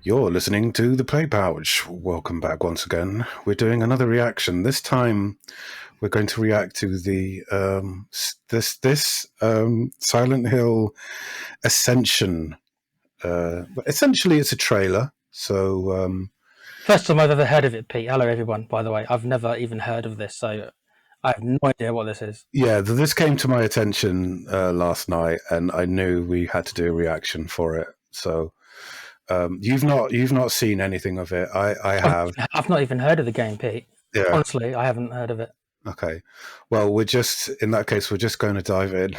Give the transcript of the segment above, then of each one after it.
You're listening to The Play Pouch. Welcome back once again. We're doing another reaction. This time, we're going to react to the Silent Hill Ascension. Essentially, it's a trailer. So, First time I've ever heard of it, Pete. Hello, everyone. By the way, I've never even heard of this, so I have no idea what this is. yeah, this came to my attention last night, and I knew we had to do a reaction for it. So. You've not seen anything of it. I have. I've not even heard of the game, Pete. Yeah. Honestly, I haven't heard of it. Okay. Well, we're just going to dive in.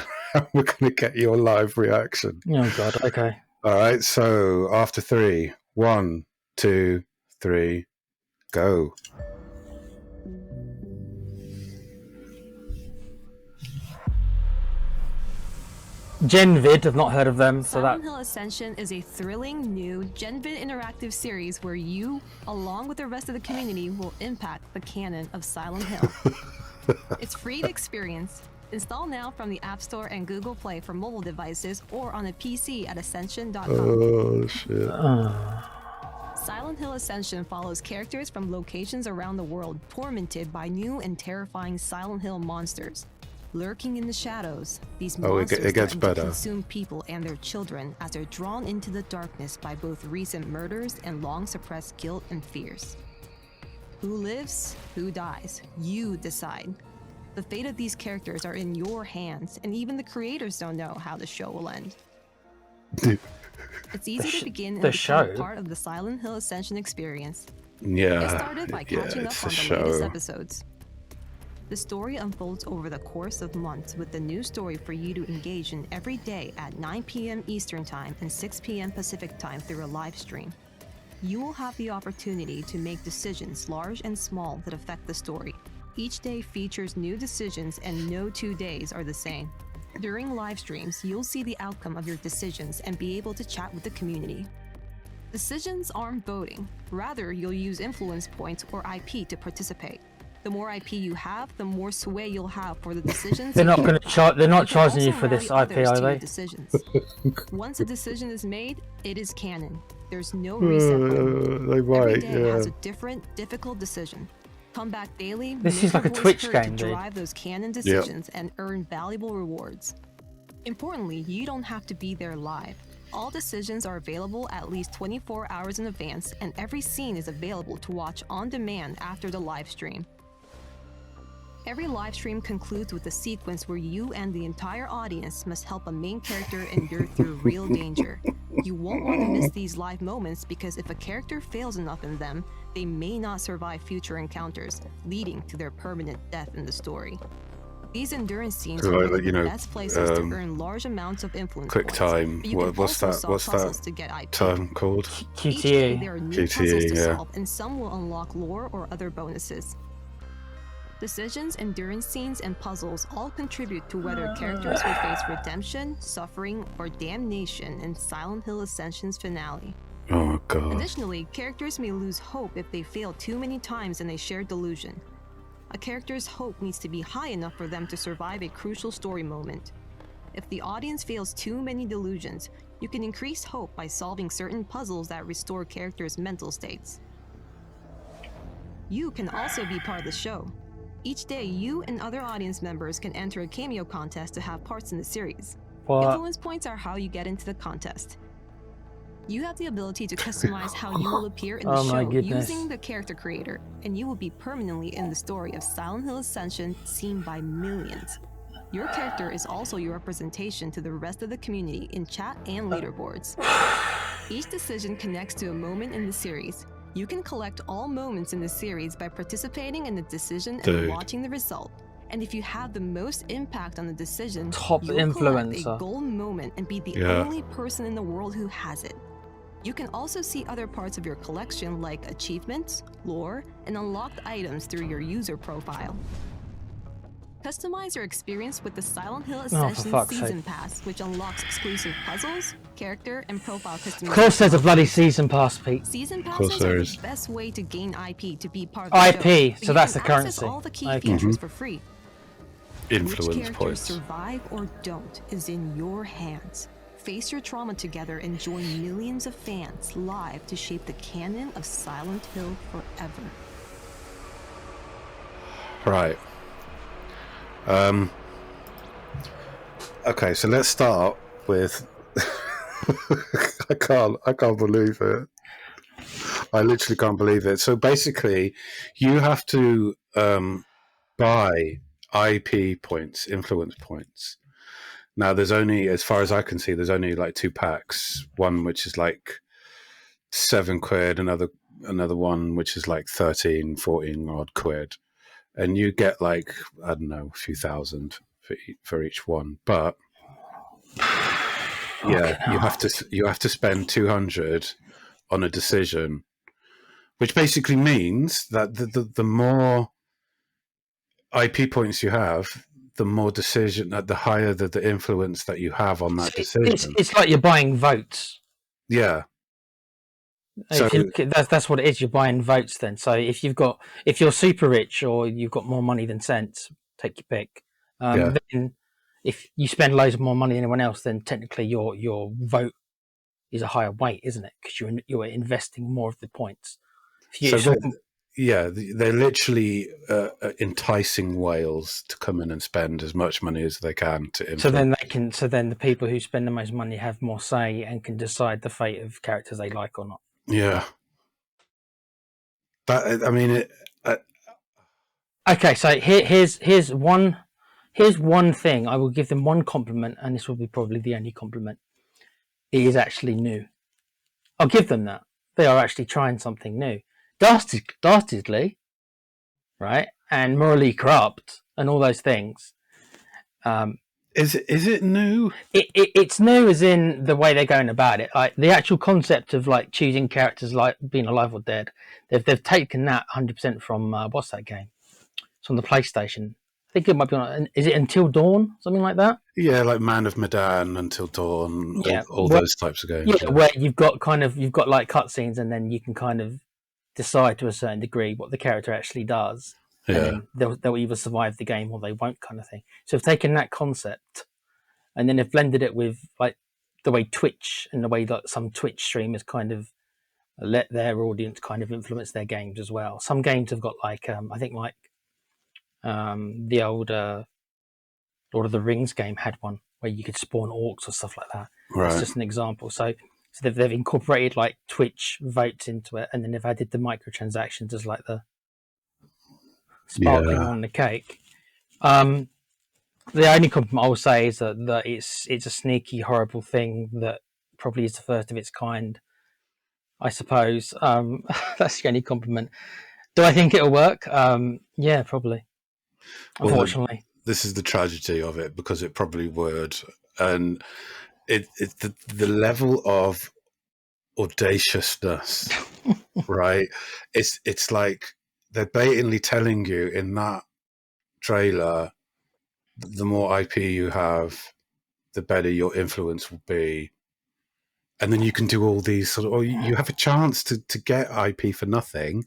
We're going to get your live reaction. Oh God. Okay. All right. So after 3, 1, 2, 3, go. Genvid, I've not heard of them. So Silent Hill Ascension is a thrilling new Genvid interactive series where you, along with the rest of the community, will impact the canon of Silent Hill. It's free to experience. Install now from the App Store and Google Play for mobile devices or on a PC at ascension.com. Oh, shit. Silent Hill Ascension follows characters from locations around the world tormented by new and terrifying Silent Hill monsters. Lurking in the shadows, these monsters it gets threaten better. to consume people and their children as they're drawn into the darkness by both recent murders and long-suppressed guilt and fears. Who lives? Who dies? You decide. The fate of these characters are in your hands, and even the creators don't know how the show will end. It's easy to begin and become part of the Silent Hill Ascension experience. Yeah. Get started by catching up on the latest episodes. The story unfolds over the course of months with a new story for you to engage in every day at 9 p.m. Eastern Time and 6 p.m. Pacific Time through a live stream. You will have the opportunity to make decisions large and small that affect the story. Each day features new decisions and no 2 days are the same. During live streams, you'll see the outcome of your decisions and be able to chat with the community. Decisions aren't voting. Rather, you'll use influence points or IP to participate. The more IP you have, the more sway you'll have for the decisions. They're not going to they're not charging you for this IP, are they? Decisions. Once a decision is made, it is canon. There's no reset button. Every day has a different, difficult decision. Come back daily. This is like a Twitch game, to drive those canon decisions and earn valuable rewards. Importantly, you don't have to be there live. All decisions are available at least 24 hours in advance, and every scene is available to watch on demand after the live stream. Every live stream concludes with a sequence where you and the entire audience must help a main character endure through real danger. You won't want to miss these live moments because if a character fails enough in them, they may not survive future encounters, leading to their permanent death in the story. These endurance scenes are one of the best places to earn large amounts of influence. Quick time. What's that to get IP. term called? QTE. There are new puzzles to solve, and some will unlock lore or other bonuses. Decisions, endurance scenes, and puzzles all contribute to whether characters will face redemption, suffering, or damnation in Silent Hill Ascension's finale. Oh God. Additionally, characters may lose hope if they fail too many times in a shared delusion. A character's hope needs to be high enough for them to survive a crucial story moment. If the audience fails too many delusions, you can increase hope by solving certain puzzles that restore characters' mental states. You can also be part of the show. Each day, you and other audience members can enter a cameo contest to have parts in the series. What? Influence points are how you get into the contest. You have the ability to customize how you will appear in the show using the character creator, and you will be permanently in the story of Silent Hill Ascension seen by millions. Your character is also your representation to the rest of the community in chat and leaderboards. Each decision connects to a moment in the series. You can collect all moments in the series by participating in the decision and watching the result. And if you have the most impact on the decision, top you'll influencer. collect a gold moment and be the only person in the world who has it. You can also see other parts of your collection like achievements, lore, and unlocked items through your user profile. Customize your experience with the Silent Hill Ascension Season Pass, which unlocks exclusive puzzles, character, and profile customization. Of course there's a bloody Season Pass, Pete. Season Passes are the best way to gain IP to be part of the show. IP, so that's the currency. All the key features for free. Influence Which characters points. survive or don't is in your hands. Face your trauma together and join millions of fans live to shape the canon of Silent Hill forever. Right. Okay, so let's start with. I can't believe it. I literally can't believe it. So basically, you have to buy IP points, influence points. Now, there's only, as far as I can see, there's only like 2 packs. One which is like £7, another one which is like 13, 14 odd quid, and you get like, I don't know, a few thousand for each one. But yeah, you have to spend 200 on a decision, which basically means that the more IP points you have, the more decision, the higher the influence that you have on that decision. It's like you're buying votes. Yeah. So that's what it is. You're buying votes then. So if you're super rich or you've got more money than sense, take your pick. Then if you spend loads of more money than anyone else, then technically your vote is a higher weight, isn't it? Because you're investing more of the points. They're literally enticing whales to come in and spend as much money as they can to influence. So then the people who spend the most money have more say and can decide the fate of characters they like or not. Yeah. That, I mean, okay, so here's one thing. I will give them one compliment, and this will be probably the only compliment. It is actually new. I'll give them that. They are actually trying something new. Dastardly, right? And morally corrupt and all those things. Is it new? It's new as in the way they're going about it. Like the actual concept of like choosing characters like being alive or dead. They've taken that 100% from what's that game? It's on the PlayStation. I think it might be on. Is it Until Dawn? Something like that? Yeah, like Man of Medan, Until Dawn, all those types of games. Yeah, where you've got like cutscenes, and then you can kind of decide to a certain degree what the character actually does. Yeah. And then they'll either survive the game or they won't, kind of thing. So they've taken that concept and then they've blended it with like the way Twitch and the way that some Twitch streamers kind of let their audience kind of influence their games as well. Some games have got like I think like the old Lord of the Rings game had one where you could spawn orcs or stuff like that. Right. It's just an example. So they've incorporated like Twitch votes into it, and then they've added the microtransactions as like the sparkling on the cake. The only compliment I will say is that it's a sneaky, horrible thing that probably is the first of its kind, I suppose. That's the only compliment. Do I think it'll work? Yeah, probably. Unfortunately. Well, this is the tragedy of it, because it probably would. And it's the level of audaciousness, right? It's like they're blatantly telling you in that trailer, the more IP you have, the better your influence will be. And then you can do all these sort of, you have a chance to get IP for nothing,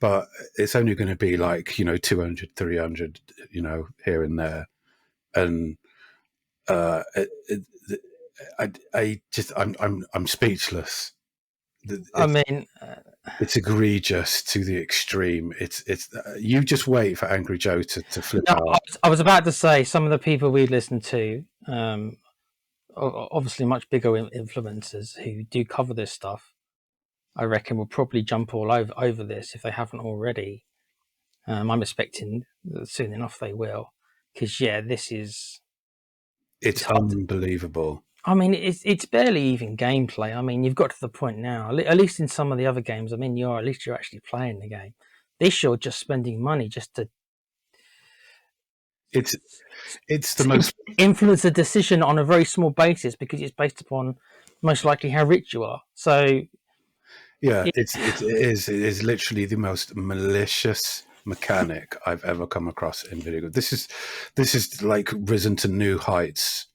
but it's only going to be like, 200, 300, here and there. And I'm speechless. It's egregious to the extreme. It's you just wait for Angry Joe to flip out. I was about to say, some of the people we listen to, obviously much bigger influencers who do cover this stuff, I reckon will probably jump all over this if they haven't already. I'm expecting that soon enough they will, because this is it's unbelievable. I mean, it's barely even gameplay. I mean, you've got to the point now, at least in some of the other games, I mean, you're actually playing the game. This, you're just spending money just to... It's the most... influence a decision on a very small basis, because it's based upon most likely how rich you are. So... Yeah, it is literally the most malicious mechanic I've ever come across in video games. This is like risen to new heights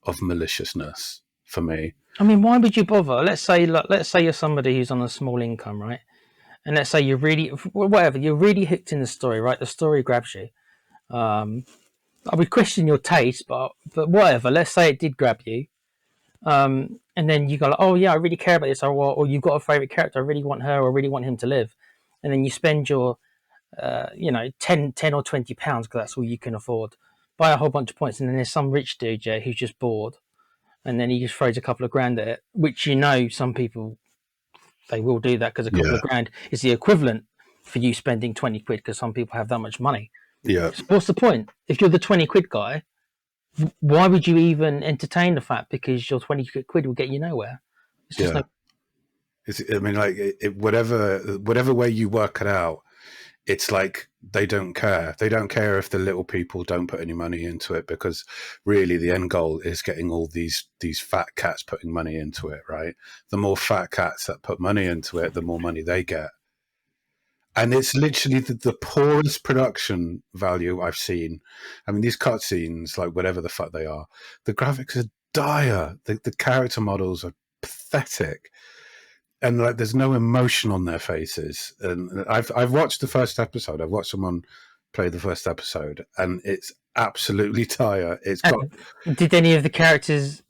of maliciousness for me. I mean, why would you bother? Let's say you're somebody who's on a small income, right? And let's say you're really hooked in the story, right? The story grabs you. I would question your taste, but whatever. Let's say it did grab you. And then you go like, oh yeah, I really care about this, or you've got a favorite character, I really want her, or I really want him to live, and then you spend your 10 or £20 because that's all you can afford, buy a whole bunch of points, and then there's some rich dude who's just bored, and then he just throws a couple of grand at it, which some people, they will do that because a couple of grand is the equivalent for you spending 20 quid because some people have that much money. Yeah. So what's the point? If you're the 20 quid guy, why would you even entertain the fact? Because your 20 quid will get you nowhere. It's just whatever way you work it out, it's like they don't care. They don't care if the little people don't put any money into it, because really the end goal is getting all these fat cats putting money into it, right? The more fat cats that put money into it, the more money they get. And it's literally the poorest production value I've seen. I mean, these cutscenes, like whatever the fuck they are, the graphics are dire. The character models are pathetic. And like, there's no emotion on their faces. And I've watched the first episode. I've watched someone play the first episode, and it's absolutely dire. It's got. Did any of the characters?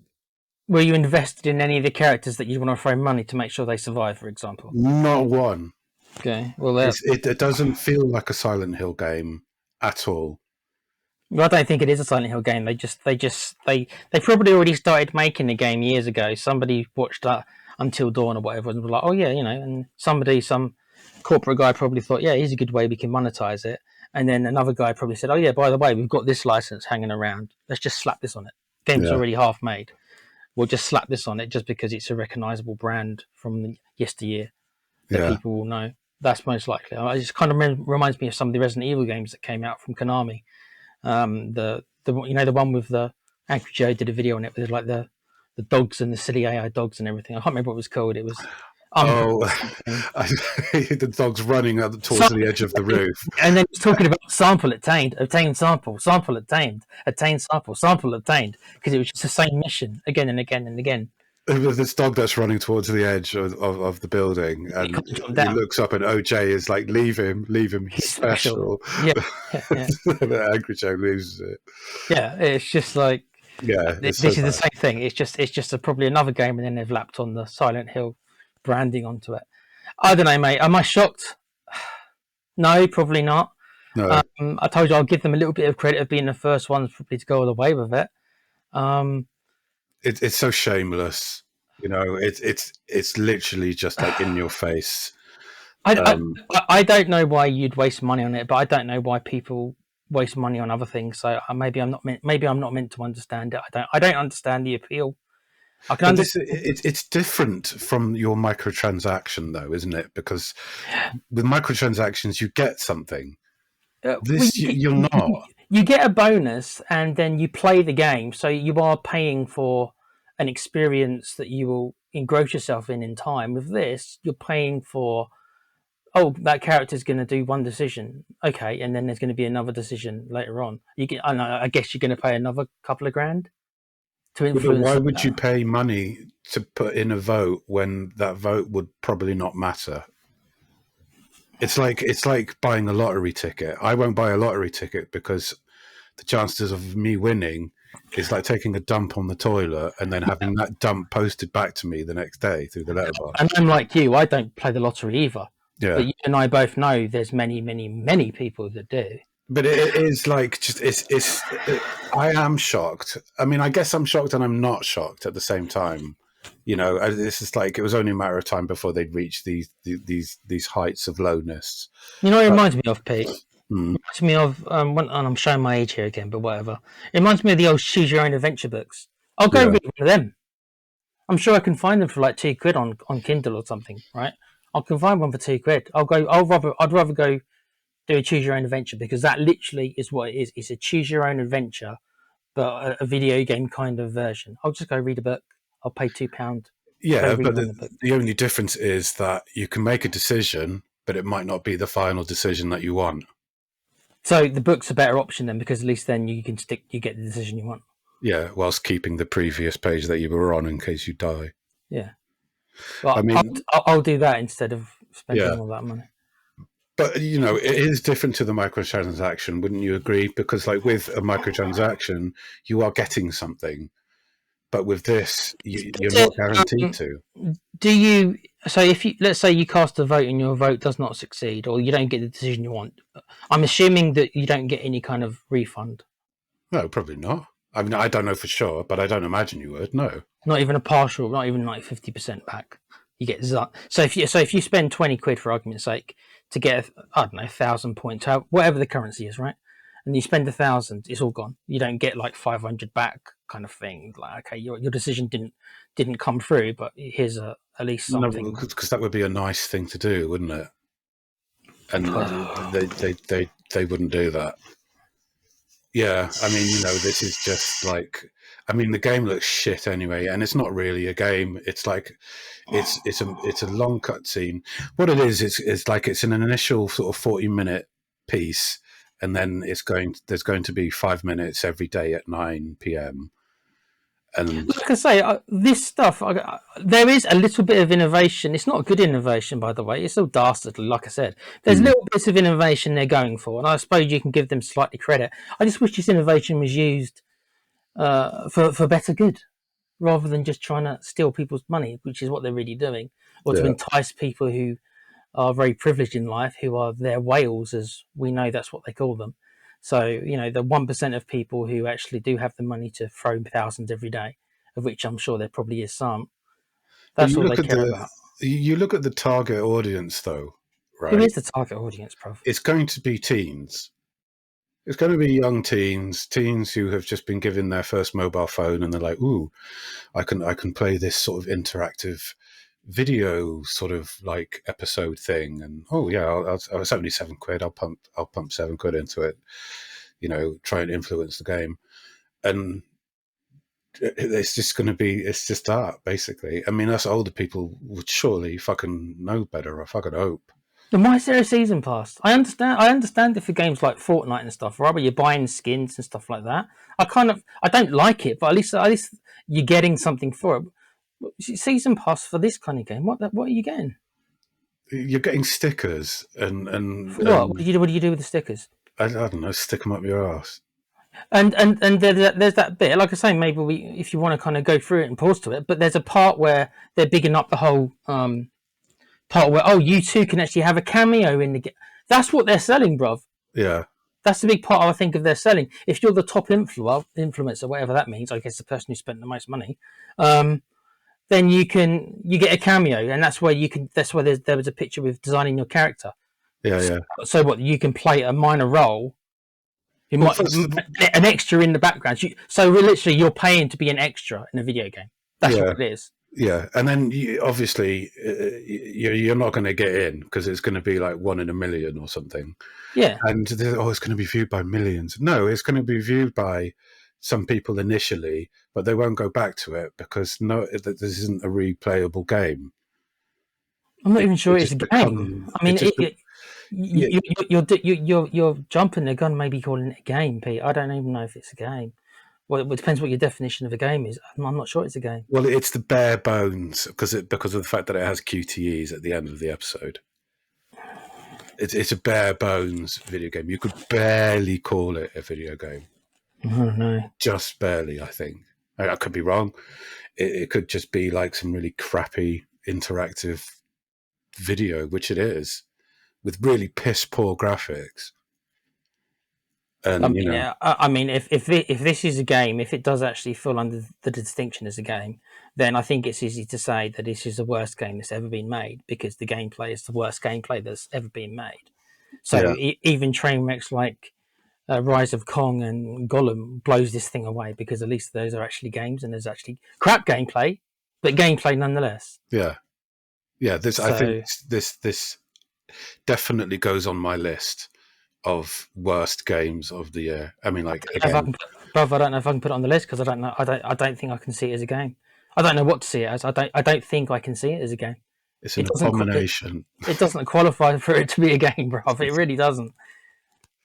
Were you invested in any of the characters that you want to throw money to make sure they survive, for example? Not one. Okay, well, it doesn't feel like a Silent Hill game at all. Well, I don't think it is a Silent Hill game. They probably already started making the game years ago. Somebody watched that Until Dawn or whatever, and was like, oh yeah, and some corporate guy probably thought, yeah, here's a good way we can monetize it. And then another guy probably said, oh yeah, by the way, we've got this license hanging around. Let's just slap this on it. Game's already half made. We'll just slap this on it just because it's a recognizable brand from yesteryear that people will know. That's most likely. It just kind of reminds me of some of the Resident Evil games that came out from Konami. The one with the Angry Joe did a video on it with like the dogs and the silly AI dogs and everything. I can't remember what it was called. It was the dog's running towards the edge of the roof, and then it's talking about sample obtained sample obtained, sample obtained, because it was just the same mission again and again and again. With this dog that's running towards the edge of the building, and he looks up, and OJ is like, leave him, he's special. Yeah. Angry Joe loses it. Yeah, it's just like, this is the same thing. It's just probably another game, and then they've lapped on the Silent Hill branding onto it. I don't know, mate. Am I shocked? No, probably not. No. I told you I'll give them a little bit of credit of being the first ones probably to go all the way with it. It's so shameless, it's literally just like in your face. I don't know why you'd waste money on it, but I don't know why people waste money on other things. So maybe I'm not meant to understand it. I don't understand the appeal. I can understand. It's different from your microtransaction, though, isn't it? Because with microtransactions, you get something. You're not. You get a bonus, and then you play the game. So you are paying for an experience that you will engross yourself in time. With this, you're paying for, that character's going to do one decision, okay, and then there's going to be another decision later on. I guess you're going to pay another couple of grand to influence. Why would you pay money to put in a vote when that vote would probably not matter? It's like buying a lottery ticket. I won't buy a lottery ticket because the chances of me winning is like taking a dump on the toilet and then having that dump posted back to me the next day through the letterbox. And I'm like you, I don't play the lottery either. Yeah. But you and I both know there's many, many, many people that do. But it is like, I am shocked. I mean, I guess I'm shocked and I'm not shocked at the same time. This is like, it was only a matter of time before they'd reach these heights of lowness. It reminds me of, Pete. It reminds me of, and I'm showing my age here again, but whatever. It reminds me of the old Choose Your Own Adventure books. I'll go read one of them. I'm sure I can find them for like £2 on Kindle or something, right? I can find one for £2. I'd rather go do a Choose Your Own Adventure, because that literally is what it is. It's a Choose Your Own Adventure, but a video game kind of version. I'll just go read a book. I'll pay £2. Yeah, but the only difference is that you can make a decision, but it might not be the final decision that you want. So the book's a better option then, because at least then you get the decision you want. Yeah, whilst keeping the previous page that you were on in case you die. Yeah. Well, I mean, I'll do that instead of spending all that money. But, it is different to the microtransaction, wouldn't you agree? Because like with a microtransaction, you are getting something. But with this, you're not guaranteed to. Do you? So if you, let's say you cast a vote and your vote does not succeed, or you don't get the decision you want, I'm assuming that you don't get any kind of refund. No, probably not. I mean, I don't know for sure, but I don't imagine you would. No. Not even a partial, not even like 50% back. You get so if you spend 20 quid for argument's sake to get I don't know 1,000 points, whatever the currency is, right? And you spend 1,000, it's all gone. You don't get like 500 back, kind of thing. Like, okay, your decision didn't come through, but here's at least something. No, because that would be a nice thing to do, wouldn't it? And they wouldn't do that. Yeah, I mean, this is just like, I mean, the game looks shit anyway, and it's not really a game. It's like, it's a long cutscene. What it is like it's an initial sort of 40-minute piece, and then there's going to be 5 minutes every day at 9 p.m. And like I say, this stuff, there is a little bit of innovation. It's not good innovation, by the way. It's all dastardly, like I said. There's little bits of innovation they're going for, and I suppose you can give them slightly credit. I just wish this innovation was used for better good, rather than just trying to steal people's money, which is what they're really doing, or to entice people who are very privileged in life, who are their whales, as we know that's what they call them. So, the 1% of people who actually do have the money to throw thousands every day, of which I'm sure there probably is some, that's all they care about. You look at the target audience, though, right? Who is the target audience, Prof? It's going to be teens. It's going to be young teens who have just been given their first mobile phone, and they're like, "Ooh, I can play this sort of interactive video sort of like episode thing." And oh yeah, I'll 77 quid. I'll pump 7 quid into it. Try and influence the game, and it's just that basically. I mean, us older people would surely fucking know better. I fucking hope. Then why is there a season pass? I understand if for games like Fortnite and stuff, right, where you're buying skins and stuff like that. I don't like it, but at least you're getting something for it. Season pass for this kind of game. What are you getting? You're getting stickers and what? What do you do with the stickers? I don't know. Stick them up your ass. And there's that bit. Like I say, maybe if you want to kind of go through it and pause to it, but there's a part where they're bigging up the whole part where you too can actually have a cameo in the game. That's what they're selling, bruv. Yeah. That's the big part I think of their selling. If you're the top influencer, whatever that means, I guess the person who spent the most money, then you get a cameo, and that's where there was a picture with designing your character. Yeah. So what, you can play a minor role. You might an extra in the background. So literally, you're paying to be an extra in a video game. That's what it is. Yeah, and then obviously you're not going to get in because it's going to be like 1 in a million or something. Yeah, and it's going to be viewed by millions. No, it's going to be viewed by some people initially, but they won't go back to it because this isn't a replayable game. I'm not even sure it's a game. I mean, you're jumping the gun, maybe calling it a game, Pete. I don't even know if it's a game. Well, it depends what your definition of a game is. I'm not sure it's a game. Well, it's the bare bones because of the fact that it has QTEs at the end of the episode. It's a bare bones video game. You could barely call it a video game. I don't know. Just barely, I think. I could be wrong. It could just be like some really crappy interactive video, which it is, with really piss poor graphics. And, I mean, if this is a game, if it does actually fall under the distinction as a game, then I think it's easy to say that this is the worst game that's ever been made because the gameplay is the worst gameplay that's ever been made. So even train wrecks like Rise of Kong and Gollum blows this thing away because at least those are actually games and there's actually crap gameplay, but gameplay nonetheless. Yeah. I think this definitely goes on my list of worst games of the year. I mean, like, again, I don't know if I can put it on the list because I don't know. I don't think I can see it as a game. I don't know what to see it as. I don't think I can see it as a game. It's an abomination. It doesn't qualify for it to be a game, bro. It really doesn't.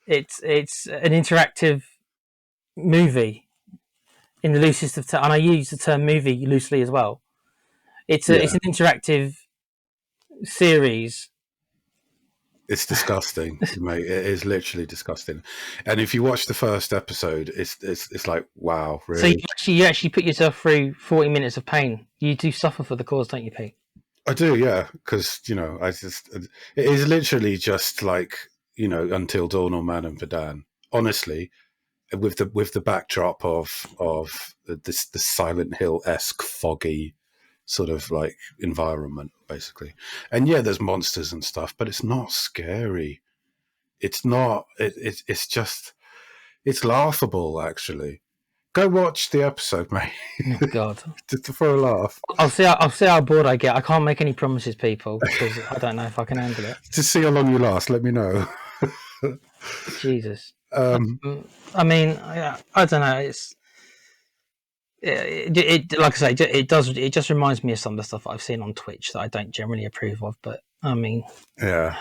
It's an interactive movie in the loosest of terms, and I use the term movie loosely as well. It's an interactive series It's disgusting, mate. It is literally disgusting. And if you watch the first episode, it's like, wow, So really? you actually put yourself through 40 minutes of pain. You do suffer for the cause, don't you, Pete? I do, yeah, because it is literally just like Until Dawn or Man and Padan. Honestly, with the backdrop of this Silent Hill-esque foggy sort of like environment, basically. And yeah, there's monsters and stuff, but it's not scary. It's not. It's just. It's laughable, actually. Go watch the episode, mate. Oh, God. Just for a laugh. I'll see how bored I get. I can't make any promises, people, because I don't know if I can handle it. To see how long you last, let me know. Jesus. Um, I mean, I don't know. It like I say, it does. It just reminds me of some of the stuff I've seen on Twitch that I don't generally approve of. But I mean, yeah.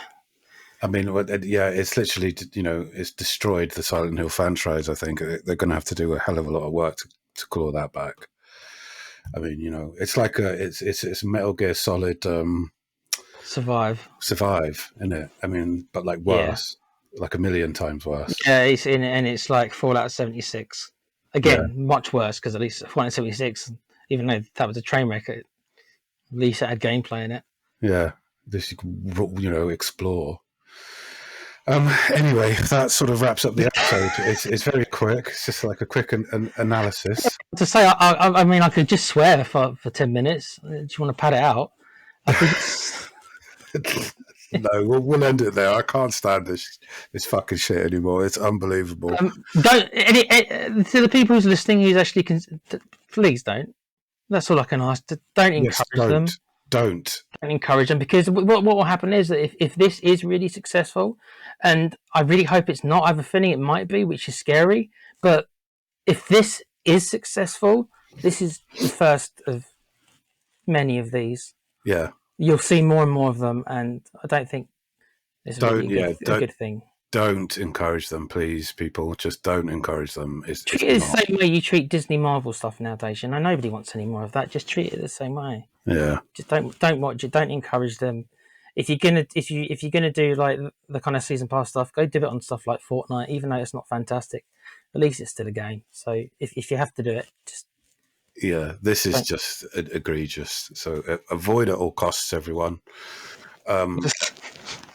I mean, it's literally, it's destroyed the Silent Hill franchise. I think they're going to have to do a hell of a lot of work to claw that back. I mean, it's like it's Metal Gear Solid Survive, isn't it? I mean, but like worse, like a million times worse. Yeah, it's like Fallout 76. Again, much worse because at least Fallout 76, even though that was a train wreck, at least it had gameplay in it. Yeah, this you can explore. Anyway, that sort of wraps up the episode. It's very quick. It's just like a quick analysis. To say, I mean, I could just swear for 10 minutes. Do you want to pad it out? I think No, we'll end it there. I can't stand this fucking shit anymore. It's unbelievable. to the people who's listening, who's actually please don't. That's all I can ask. Don't encourage them. Don't encourage them, because what will happen is that if this is really successful, and I really hope it's not, I have a feeling it might be, which is scary, but if this is successful, this is the first of many of these. Yeah. You'll see more and more of them, and I don't think it's really a good thing. Don't encourage them, please, people. Just don't encourage them. Treat it the same way you treat Disney Marvel stuff nowadays. Nobody wants any more of that. Just treat it the same way. Yeah. Just don't watch it. Don't encourage them. If you're gonna do like the kind of season pass stuff, go do it on stuff like Fortnite. Even though it's not fantastic, at least it's still a game. So if you have to do it, just this is just egregious. So avoid at all costs, everyone.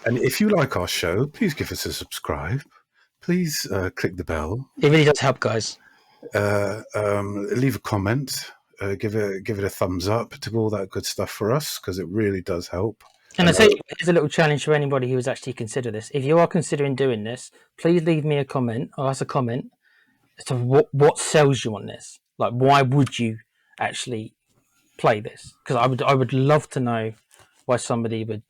And if you like our show, please give us a subscribe. Please click the bell. It really does help, guys. Leave a comment. Give it a thumbs up. Do all that good stuff for us, because it really does help. And I say, here's a little challenge for anybody who has actually considered this. If you are considering doing this, please leave me a comment, or us a comment as to what sells you on this. Like, why would you actually play this? Because I would love to know why somebody would.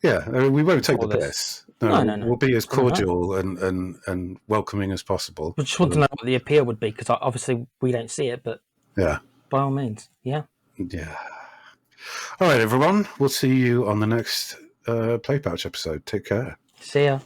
Yeah, I mean, we won't take the piss. No. We'll be as cordial and welcoming as possible. We just want to know what the appeal would be, because obviously we don't see it, but by all means, yeah. All right, everyone. We'll see you on the next Play Pouch episode. Take care. See ya.